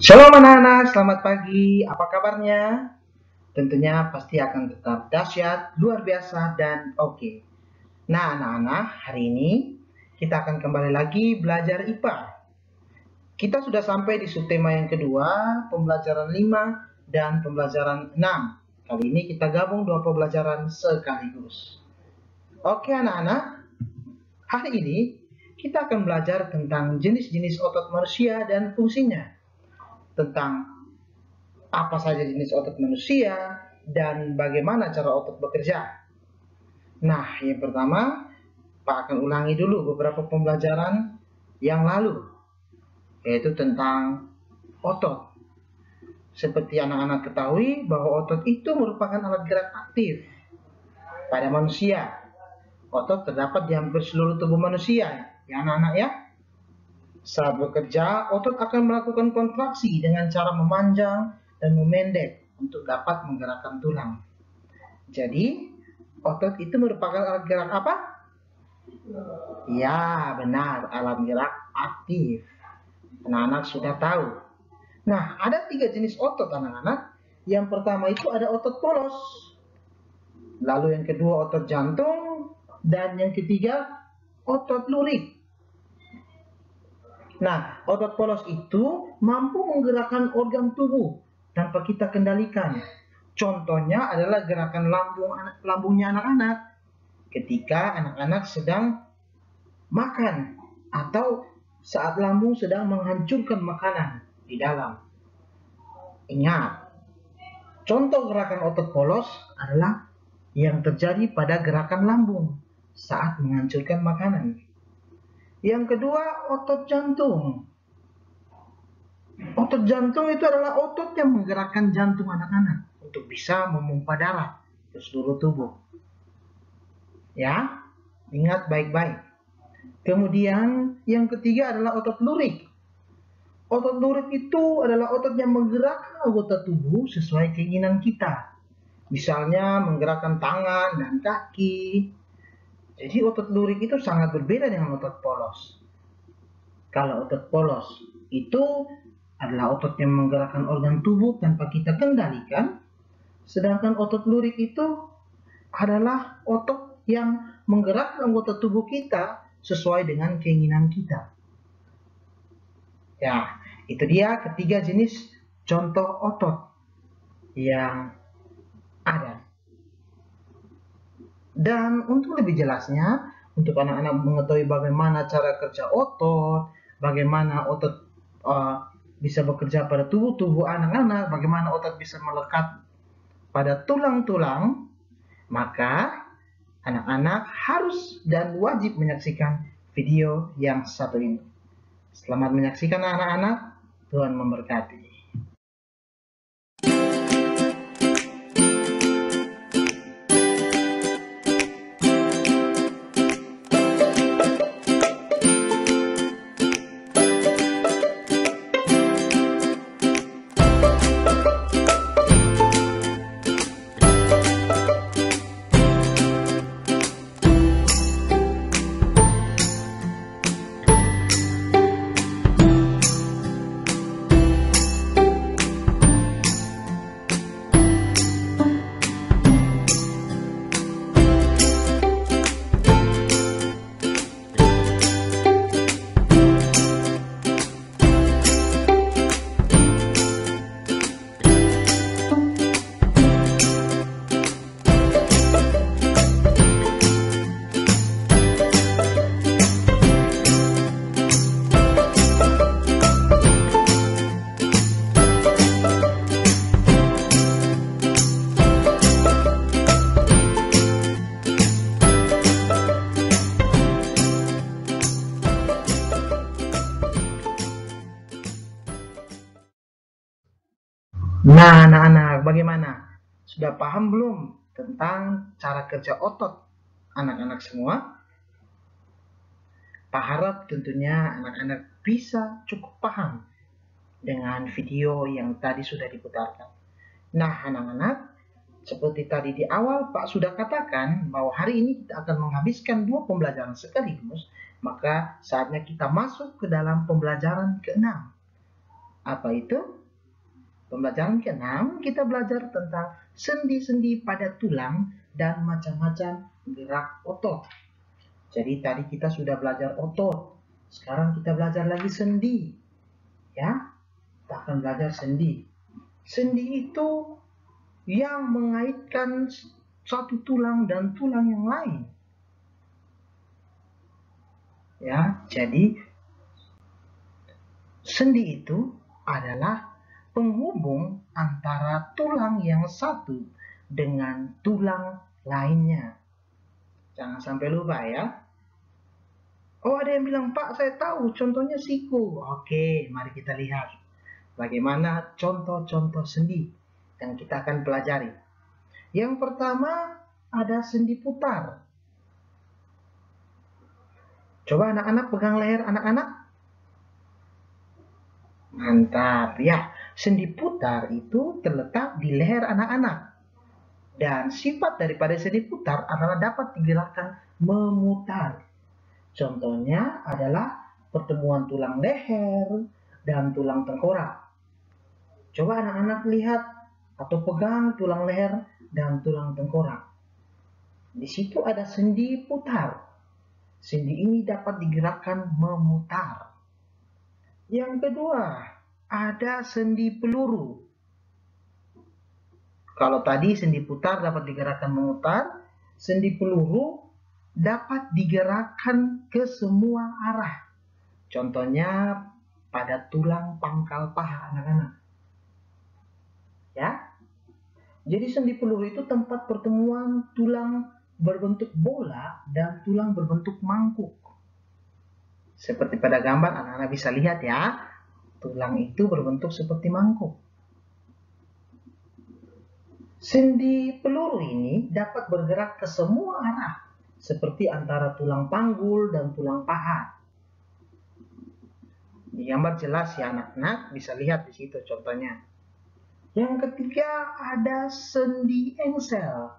Shalom anak-anak, selamat pagi. Apa kabarnya? Tentunya pasti akan tetap dahsyat, luar biasa, dan oke. Nah anak-anak, hari ini kita akan kembali lagi belajar IPA. Kita sudah sampai di subtema yang kedua, pembelajaran 5 dan pembelajaran 6. Kali ini kita gabung dua pembelajaran sekaligus. Oke anak-anak, hari ini kita akan belajar tentang jenis-jenis otot manusia dan fungsinya. Tentang apa saja jenis otot manusia dan bagaimana cara otot bekerja. Nah, yang pertama, Pak akan ulangi dulu beberapa pembelajaran yang lalu, yaitu tentang otot. Seperti anak-anak ketahui bahwa otot itu merupakan alat gerak aktif pada manusia. Otot terdapat di hampir seluruh tubuh manusia, ya anak-anak ya. Saat bekerja, otot akan melakukan kontraksi dengan cara memanjang dan memendek untuk dapat menggerakkan tulang. Jadi, otot itu merupakan alat gerak apa? Ya, benar, alat gerak aktif. Anak-anak sudah tahu. Nah, ada 3 jenis otot anak-anak. Yang pertama itu ada otot polos. Lalu yang kedua otot jantung. Dan yang ketiga otot lurik. Nah, otot polos itu mampu menggerakkan organ tubuh tanpa kita kendalikan. Contohnya adalah gerakan lambungnya anak-anak ketika anak-anak sedang makan atau saat lambung sedang menghancurkan makanan di dalam. Ingat, contoh gerakan otot polos adalah yang terjadi pada gerakan lambung saat menghancurkan makanan. Yang kedua, otot jantung. Otot jantung itu adalah otot yang menggerakkan jantung anak-anak untuk bisa memompa darah ke seluruh tubuh. Ya, ingat baik-baik. Kemudian yang ketiga adalah otot lurik. Otot lurik itu adalah otot yang menggerakkan anggota tubuh sesuai keinginan kita. Misalnya menggerakkan tangan dan kaki. Jadi otot lurik itu sangat berbeda dengan otot polos. Kalau otot polos itu adalah otot yang menggerakkan organ tubuh tanpa kita kendalikan. Sedangkan otot lurik itu adalah otot yang menggerakkan anggota tubuh kita sesuai dengan keinginan kita. Ya, itu dia ketiga jenis contoh otot yang ada. Dan untuk lebih jelasnya, untuk anak-anak mengetahui bagaimana cara kerja otot, bagaimana otot bisa bekerja pada tubuh anak-anak, bagaimana otot bisa melekat pada tulang-tulang, maka anak-anak harus dan wajib menyaksikan video yang satu ini. Selamat menyaksikan anak-anak, Tuhan memberkati. Nah, anak-anak, bagaimana? Sudah paham belum tentang cara kerja otot anak-anak semua? Pak harap tentunya anak-anak bisa cukup paham dengan video yang tadi sudah diputarkan. Nah, anak-anak, seperti tadi di awal Pak sudah katakan bahwa hari ini kita akan menghabiskan 2 pembelajaran sekaligus, maka saatnya kita masuk ke dalam pembelajaran ke-6. Apa itu? Pembelajaran ke-6 kita belajar tentang sendi-sendi pada tulang dan macam-macam gerak otot. Jadi tadi kita sudah belajar otot. Sekarang kita belajar lagi sendi. Ya, kita akan belajar sendi. Sendi itu yang mengaitkan satu tulang dan tulang yang lain. Ya, jadi sendi itu adalah penghubung antara tulang yang satu dengan tulang lainnya. Jangan sampai lupa ya. Oh, ada yang bilang, Pak, saya tahu, contohnya siku. Oke, mari kita lihat bagaimana contoh-contoh sendi yang kita akan pelajari. Yang pertama ada sendi putar. Coba anak-anak pegang leher anak-anak. Mantap, ya. Sendi putar itu terletak di leher anak-anak. Dan sifat daripada sendi putar adalah dapat digerakkan memutar. Contohnya adalah pertemuan tulang leher dan tulang tengkorak. Coba anak-anak lihat atau pegang tulang leher dan tulang tengkorak. Di situ ada sendi putar. Sendi ini dapat digerakkan memutar. Yang kedua, ada sendi peluru. Kalau tadi sendi putar dapat digerakkan memutar, sendi peluru dapat digerakkan ke semua arah. Contohnya pada tulang pangkal paha anak-anak. Ya. Jadi sendi peluru itu tempat pertemuan tulang berbentuk bola dan tulang berbentuk mangkuk. Seperti pada gambar anak-anak bisa lihat ya. Tulang itu berbentuk seperti mangkuk. Sendi peluru ini dapat bergerak ke semua arah, seperti antara tulang panggul dan tulang paha. Di gambar jelas ya anak-anak, bisa lihat di situ contohnya. Yang ketiga ada sendi engsel.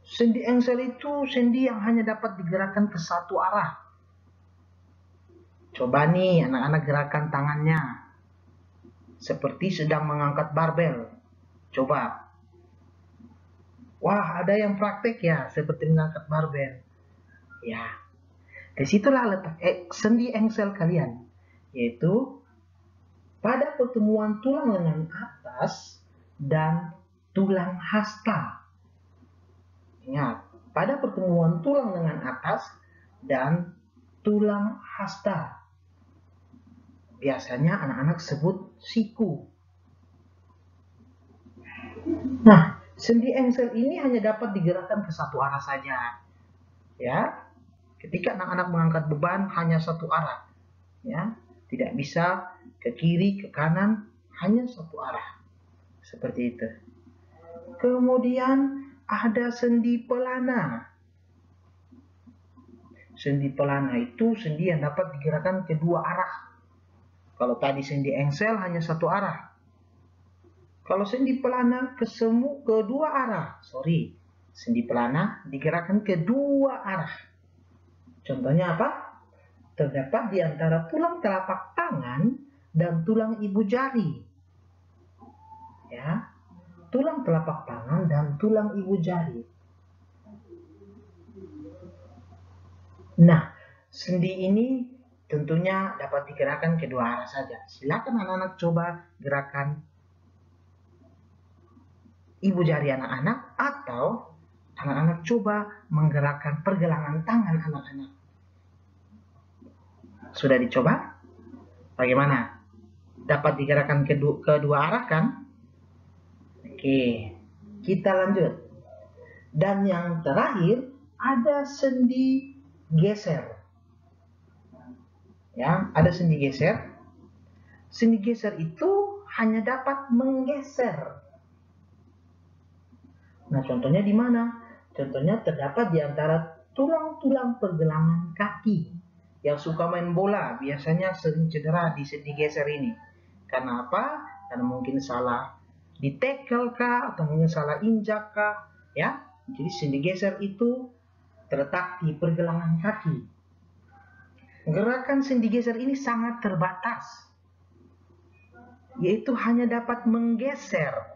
Sendi engsel itu sendi yang hanya dapat digerakkan ke satu arah. Coba nih anak-anak gerakan tangannya. Seperti sedang mengangkat barbel. Coba. Wah, ada yang praktek ya, seperti mengangkat barbel. Ya, disitulah letak sendi engsel kalian. Yaitu pada pertemuan tulang lengan atas dan tulang hasta. Ingat, pada pertemuan tulang lengan atas dan tulang hasta. Biasanya anak-anak sebut siku. Nah, sendi engsel ini hanya dapat digerakkan ke satu arah saja. Ya, ketika anak-anak mengangkat beban hanya satu arah. Ya, tidak bisa ke kiri, ke kanan, hanya satu arah. Seperti itu. Kemudian ada sendi pelana. Sendi pelana itu sendi yang dapat digerakkan kedua arah. Kalau tadi sendi engsel hanya satu arah. Kalau sendi pelana kedua arah. Sendi pelana digerakkan kedua arah. Contohnya apa? Terdapat di antara tulang telapak tangan dan tulang ibu jari. Ya, tulang telapak tangan dan tulang ibu jari. Nah, sendi ini tentunya dapat digerakkan kedua arah saja. Silakan anak-anak coba gerakan ibu jari anak-anak atau anak-anak coba menggerakkan pergelangan tangan anak-anak. Sudah dicoba? Bagaimana? Dapat digerakkan kedua arah kan? Oke, kita lanjut. Dan yang terakhir ada sendi geser. Ya, ada sendi geser. Sendi geser itu hanya dapat menggeser. Nah, contohnya di mana? Contohnya terdapat di antara tulang-tulang pergelangan kaki. Yang suka main bola biasanya sering cedera di sendi geser ini. Karena apa? Karena mungkin salah di tackle kah, atau mungkin salah injak kah, ya. Jadi sendi geser itu terletak di pergelangan kaki. Gerakan sendi geser ini sangat terbatas, yaitu hanya dapat menggeser,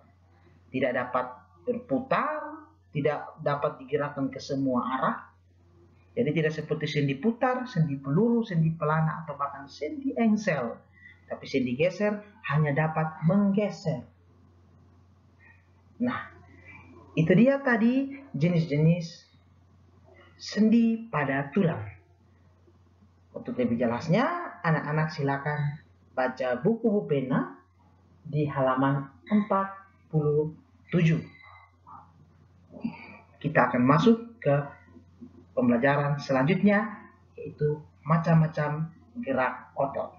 tidak dapat berputar, tidak dapat digerakkan ke semua arah. Jadi tidak seperti sendi putar, sendi peluru, sendi pelana, atau bahkan sendi engsel. Tapi sendi geser hanya dapat menggeser. Nah, itu dia tadi jenis-jenis sendi pada tulang. Untuk lebih jelasnya, anak-anak silakan baca buku pena di halaman 47. Kita akan masuk ke pembelajaran selanjutnya, yaitu macam-macam gerak otot.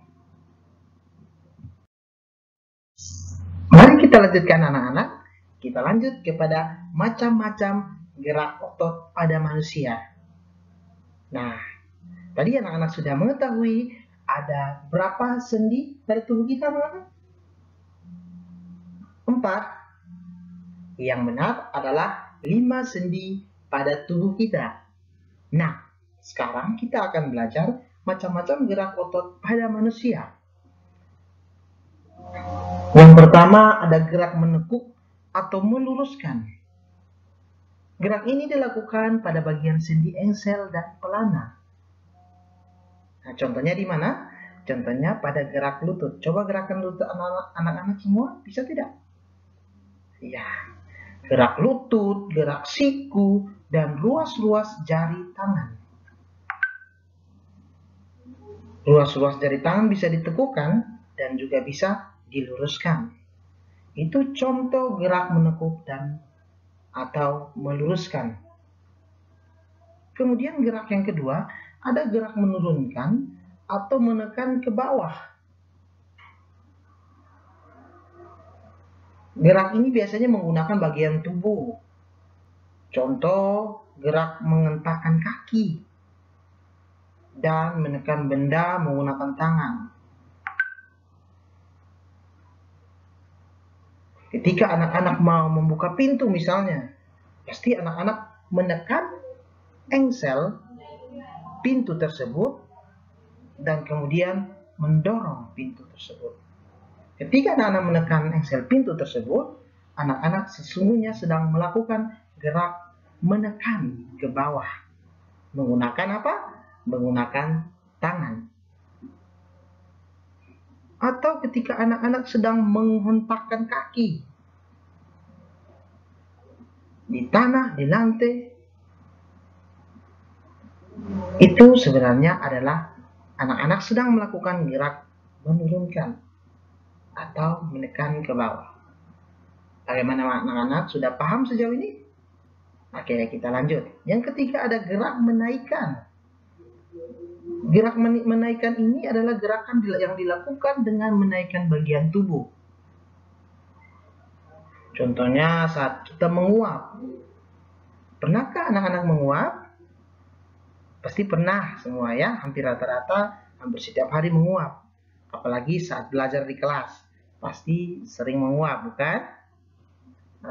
Mari kita lanjutkan anak-anak. Kita lanjut kepada macam-macam gerak otot pada manusia. Nah, tadi anak-anak sudah mengetahui ada berapa sendi pada tubuh kita, anak-anak? 4. Yang benar adalah 5 sendi pada tubuh kita. Nah, sekarang kita akan belajar macam-macam gerak otot pada manusia. Yang pertama ada gerak menekuk atau meluruskan. Gerak ini dilakukan pada bagian sendi engsel dan pelana. Nah, contohnya di mana? Contohnya pada gerak lutut. Coba gerakan lutut anak-anak semua, bisa tidak? Ya, gerak lutut, gerak siku, dan ruas-ruas jari tangan. Ruas-ruas jari tangan bisa ditekukan dan juga bisa diluruskan. Itu contoh gerak menekuk dan atau meluruskan. Kemudian gerak yang kedua, ada gerak menurunkan atau menekan ke bawah. Gerak ini biasanya menggunakan bagian tubuh. Contoh gerak mengentakkan kaki dan menekan benda menggunakan tangan. Ketika anak-anak mau membuka pintu misalnya, pasti anak-anak menekan engsel pintu tersebut dan kemudian mendorong pintu tersebut. Ketika anak-anak menekan engsel pintu tersebut, anak-anak sesungguhnya sedang melakukan gerak menekan ke bawah. Menggunakan apa? Menggunakan tangan. Atau ketika anak-anak sedang menghentakkan kaki di tanah, di lantai, itu sebenarnya adalah anak-anak sedang melakukan gerak menurunkan atau menekan ke bawah. Bagaimana anak-anak? Sudah paham sejauh ini? Oke, kita lanjut. Yang ketiga ada gerak menaikkan. Gerak menaikkan ini adalah gerakan yang dilakukan dengan menaikkan bagian tubuh. Contohnya saat kita menguap. Pernahkah anak-anak menguap? Pasti pernah semua ya, hampir rata-rata, hampir setiap hari menguap. Apalagi saat belajar di kelas. Pasti sering menguap, bukan?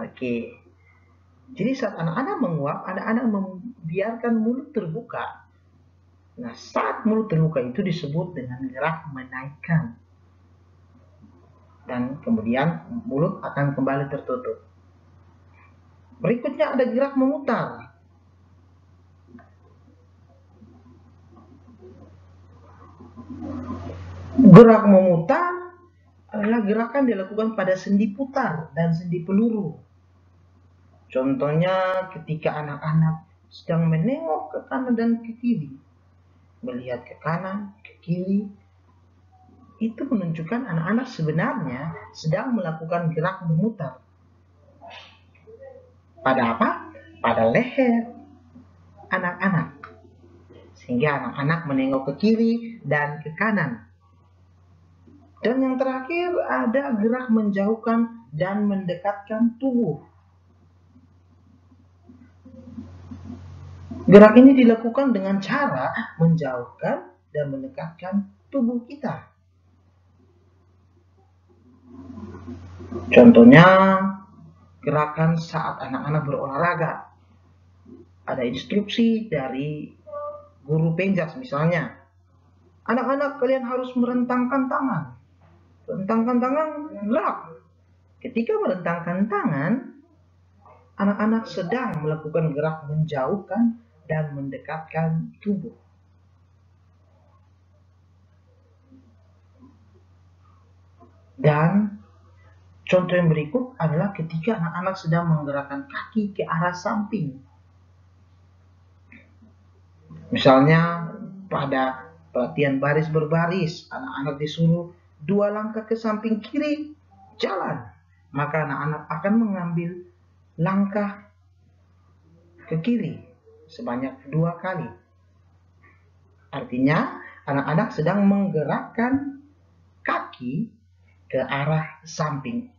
Oke. Jadi saat anak-anak menguap, anak-anak membiarkan mulut terbuka. Nah, saat mulut terbuka itu disebut dengan gerak menaikkan. Dan kemudian mulut akan kembali tertutup. Berikutnya ada gerak memutar. Gerak memutar adalah gerakan dilakukan pada sendi putar dan sendi peluru. Contohnya ketika anak-anak sedang menengok ke kanan dan ke kiri. Melihat ke kanan, ke kiri, itu menunjukkan anak-anak sebenarnya sedang melakukan gerak memutar. Pada apa? Pada leher anak-anak. Sehingga anak-anak menengok ke kiri dan ke kanan. Dan yang terakhir ada gerak menjauhkan dan mendekatkan tubuh. Gerak ini dilakukan dengan cara menjauhkan dan mendekatkan tubuh kita. Contohnya gerakan saat anak-anak berolahraga. Ada instruksi dari guru penjas misalnya. Anak-anak, kalian harus merentangkan tangan. Rentangkan tangan, gerak. Ketika merentangkan tangan, anak-anak sedang melakukan gerak menjauhkan dan mendekatkan tubuh. Dan contoh yang berikut adalah ketika anak-anak sedang menggerakkan kaki ke arah samping. Misalnya pada pelatihan baris berbaris, anak-anak disuruh 2 langkah ke samping kiri, jalan. Maka anak-anak akan mengambil langkah ke kiri sebanyak 2 kali. Artinya anak-anak sedang menggerakkan kaki ke arah samping.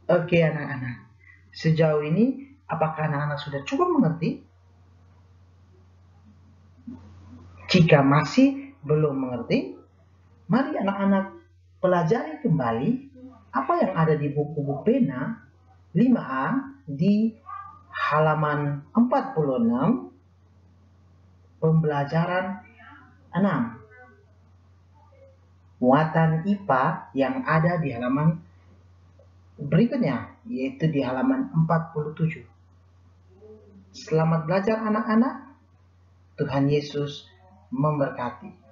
Oke anak-anak, sejauh ini apakah anak-anak sudah cukup mengerti? Jika masih belum mengerti, mari anak-anak pelajari kembali apa yang ada di buku pena 5A di halaman 46, pembelajaran 6. Muatan IPA yang ada di halaman berikutnya, yaitu di halaman 47. Selamat belajar anak-anak. Tuhan Yesus memberkati.